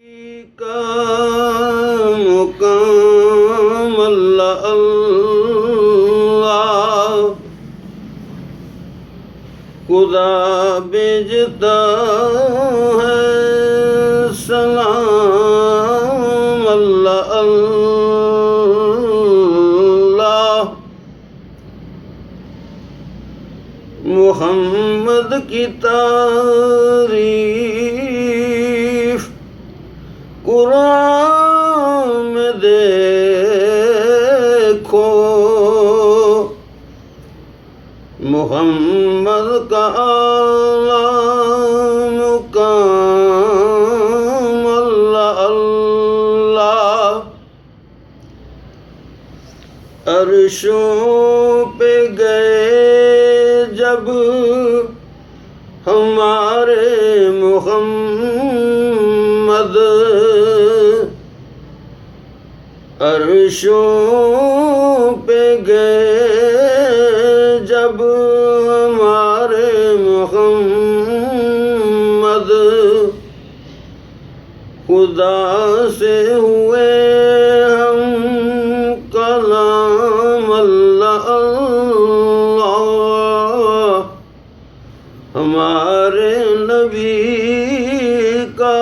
کا مقام اللہ اللہ، خدا بھیجتا ہے سلام اللہ اللہ، محمد کی تعریف قرآن میں دیکھو، محمد کا اعلیٰ مقام اللہ اللہ، عرشوں پہ گئے جب ہمارے محمد، عرشوں پہ گئے جب ہمارے محمد، خدا سے ہوئے ہم کلام اللہ اللہ، ہمارے نبی کا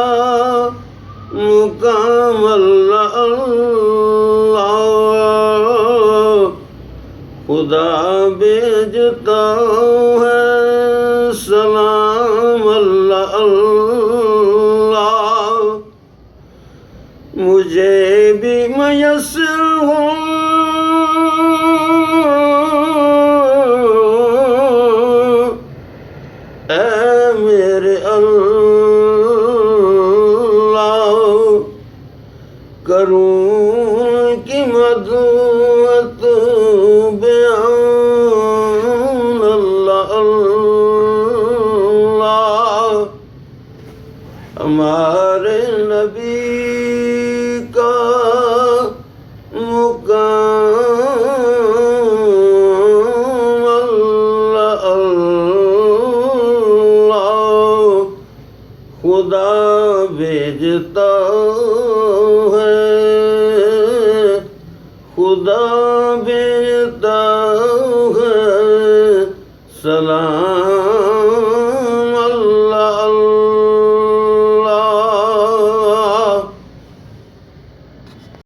مقام اللہ اللہ، خدا بھیجتا ہے سلام اللہ اللہ، مجھے بھی میسر ہو اے میرے اللہ، کروں کی مدحت بیان اللہ اللہ، ہمارے نبی کا مقام اللہ اللہ، خدا بھیجتا ہے، خدا بھیجتا